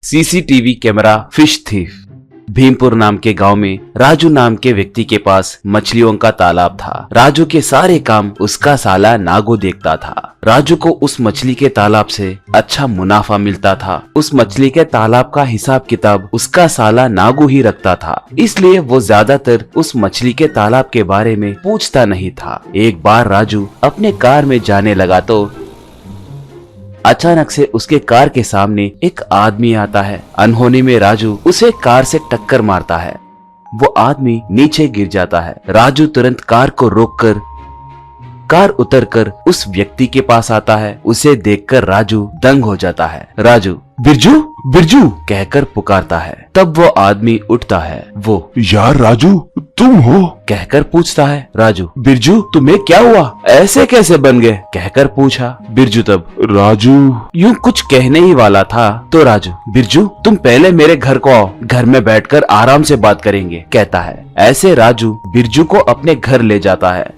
CCTV camera fish thief. Bhimpur नाम के गांव में राजू नाम के व्यक्ति के पास मछलियों का तालाब था। राजू के सारे काम उसका साला नागू देखता था। राजू को उस मछली के तालाब से अच्छा मुनाफा मिलता था। उस मछली के तालाब का हिसाब किताब उसका साला नागू ही रखता था, इसलिए वो ज्यादातर उस मछली के तालाब के बारे में पूछता नहीं था। एक बार राजू अपने कार में जाने लगा तो अचानक से उसके कार के सामने एक आदमी आता है। अनहोनी में राजू उसे कार से टक्कर मारता है। वो आदमी नीचे गिर जाता है। राजू तुरंत कार को रोककर कार उतरकर उस व्यक्ति के पास आता है। उसे देखकर राजू दंग हो जाता है। राजू बिरजू बिरजू कहकर पुकारता है। तब वो आदमी उठता है। वो यार राजू तुम हो? कहकर पूछता है। राजू बिरजू तुम्हें क्या हुआ, ऐसे कैसे बन गए? कहकर पूछा। बिरजू तब राजू यूं कुछ कहने ही वाला था तो राजू बिरजू तुम पहले मेरे घर को आओ, घर में बैठकर आराम से बात करेंगे, कहता है। ऐसे राजू बिरजू को अपने घर ले जाता है।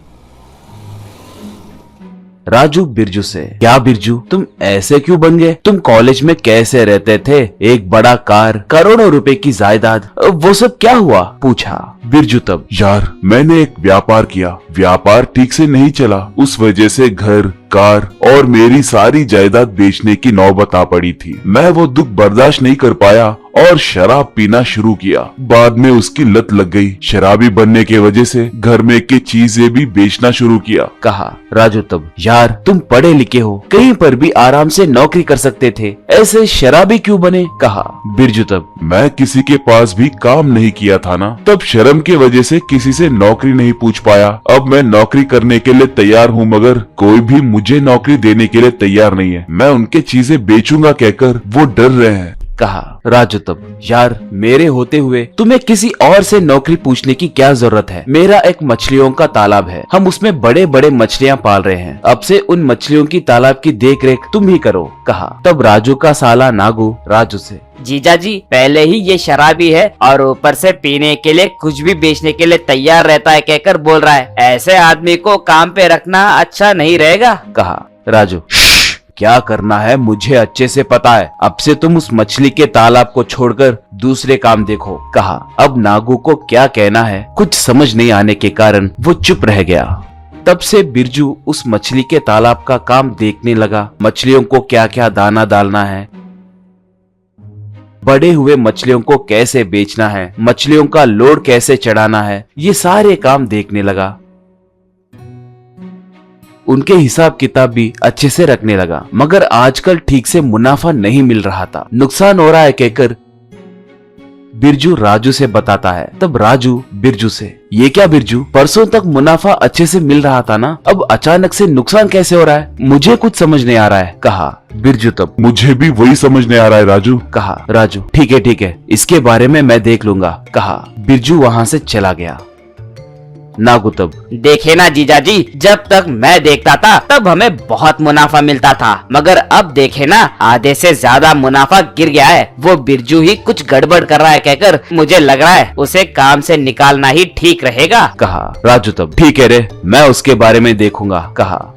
राजू बिरजू से, क्या बिरजू तुम ऐसे क्यों बन गए? तुम कॉलेज में कैसे रहते थे? एक बड़ा कार, करोड़ों रुपए की जायदाद, वो सब क्या हुआ? पूछा। बिरजू तब यार मैंने एक व्यापार किया, व्यापार ठीक से नहीं चला, उस वजह से घर कार और मेरी सारी जायदाद बेचने की नौबत आ पड़ी थी। मैं वो दुख बर्दाश्त नहीं कर पाया और शराब पीना शुरू किया। बाद में उसकी लत लग गई। शराबी बनने के वजह से घर में की चीजें भी बेचना शुरू किया, कहा। राजू तब यार तुम पढ़े लिखे हो, कहीं पर भी आराम से नौकरी कर सकते थे, ऐसे शराबी क्यों बने? कहा। बिरजू तब मैं किसी के पास भी काम नहीं किया था ना, तब शर्म की वजह से किसी से नौकरी नहीं पूछ पाया। अब मैं नौकरी करने के लिए तैयार हूँ, मगर कोई भी मुझे नौकरी देने के लिए तैयार नहीं है। मैं उनके चीजें बेचूंगा कहकर वो डर रहे हैं, कहा। राजू तब यार मेरे होते हुए तुम्हें किसी और से नौकरी पूछने की क्या जरूरत है? मेरा एक मछलियों का तालाब है, हम उसमें बड़े बड़े मछलियां पाल रहे हैं, अब से उन मछलियों की तालाब की देख रेख तुम ही करो, कहा। तब राजू का साला नागू राजू से, जीजा जी पहले ही ये शराबी है और ऊपर से पीने के लिए कुछ भी बेचने के लिए तैयार रहता है कहकर बोल रहा है, ऐसे आदमी को काम पे रखना अच्छा नहीं रहेगा, कहा। राजू क्या करना है मुझे अच्छे से पता है, अब से तुम उस मछली के तालाब को छोड़कर दूसरे काम देखो, कहा। अब नागू को क्या कहना है कुछ समझ नहीं आने के कारण वो चुप रह गया। तब से बिरजू उस मछली के तालाब का काम देखने लगा। मछलियों को क्या क्या दाना डालना है, बड़े हुए मछलियों को कैसे बेचना है, मछलियों का लोड कैसे चढ़ाना है, ये सारे काम देखने लगा। उनके हिसाब किताब भी अच्छे से रखने लगा, मगर आजकल ठीक से मुनाफा नहीं मिल रहा था, नुकसान हो रहा है कहकर बिरजू राजू से बताता है। तब राजू बिरजू से, ये क्या बिरजू, परसों तक मुनाफा अच्छे से मिल रहा था ना, अब अचानक से नुकसान कैसे हो रहा है? मुझे कुछ समझ नहीं आ रहा है, कहा। बिरजू तब मुझे भी वही समझ नहीं आ रहा है राजू, कहा। राजू ठीक है, इसके बारे में मैं देख लूंगा, कहा। बिरजू वहाँ से चला गया। नागू तब, देखे ना जीजा जी, जब तक मैं देखता था तब हमें बहुत मुनाफा मिलता था, मगर अब देखे ना आधे से ज्यादा मुनाफा गिर गया है। वो बिरजू ही कुछ गड़बड़ कर रहा है कहकर मुझे लग रहा है उसे काम से निकालना ही ठीक रहेगा, कहा। राजू तब ठीक है रे, मैं उसके बारे में देखूंगा, कहा।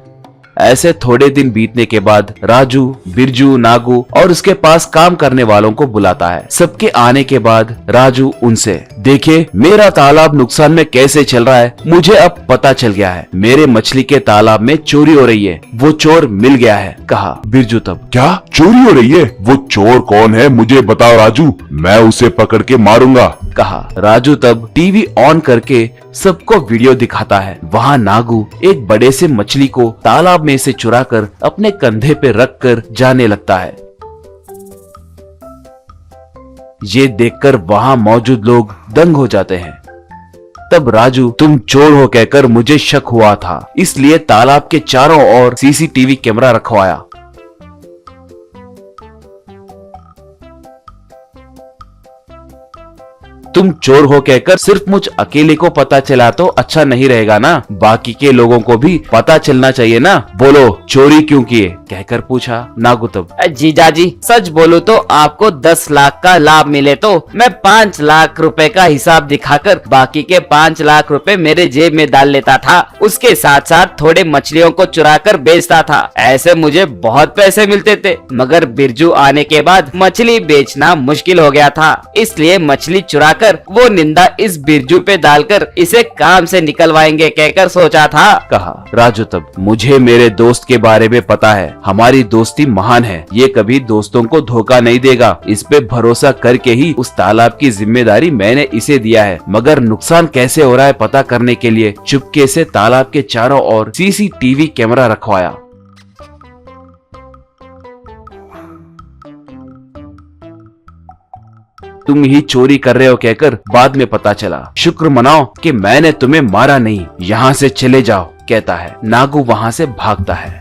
ऐसे थोड़े दिन बीतने के बाद राजू बिरजू नागू और उसके पास काम करने वालों को बुलाता है। सबके आने के बाद राजू उनसे, देखिए मेरा तालाब नुकसान में कैसे चल रहा है, मुझे अब पता चल गया है, मेरे मछली के तालाब में चोरी हो रही है, वो चोर मिल गया है, कहा। बिरजू तब, क्या चोरी हो रही है? वो चोर कौन है मुझे बताओ राजू, मैं उसे पकड़ के मारूंगा, कहा। राजू तब टीवी ऑन करके सबको वीडियो दिखाता है। वहाँ नागू एक बड़े से मछली को तालाब में से चुराकर अपने कंधे पे रखकर जाने लगता है। ये देखकर वहाँ मौजूद लोग दंग हो जाते हैं। तब राजू, तुम चोर हो कहकर मुझे शक हुआ था, इसलिए तालाब के चारों ओर सीसीटीवी कैमरा रखवाया। तुम चोर हो कहकर सिर्फ मुझ अकेले को पता चला तो अच्छा नहीं रहेगा ना, बाकी के लोगों को भी पता चलना चाहिए ना। बोलो चोरी क्यों किए, कहकर पूछा नागुतम। जीजाजी सच बोलूं तो आपको 10 लाख का लाभ मिले तो मैं 5 लाख रुपए का हिसाब दिखाकर बाकी के 5 लाख रुपए मेरे जेब में डाल लेता था। उसके साथ साथ थोड़े मछलियों को चुरा कर बेचता था। ऐसे मुझे बहुत पैसे मिलते थे, मगर बिरजू आने के बाद मछली बेचना मुश्किल हो गया था, इसलिए मछली चुरा कर वो निंदा इस बिरजू पे डालकर इसे काम से निकलवाएंगे कहकर सोचा था, कहा राजू तब। मुझे मेरे दोस्त के बारे में पता है, हमारी दोस्ती महान है, ये कभी दोस्तों को धोखा नहीं देगा। इस पे भरोसा करके ही उस तालाब की जिम्मेदारी मैंने इसे दिया है, मगर नुकसान कैसे हो रहा है पता करने के लिए चुपके से तालाब के चारों ओर सीसीटीवी कैमरा रखवाया। तुम ही चोरी कर रहे हो कहकर बाद में पता चला। शुक्र मनाओ कि मैंने तुम्हें मारा नहीं, यहाँ से चले जाओ, कहता है। नागू वहाँ से भागता है।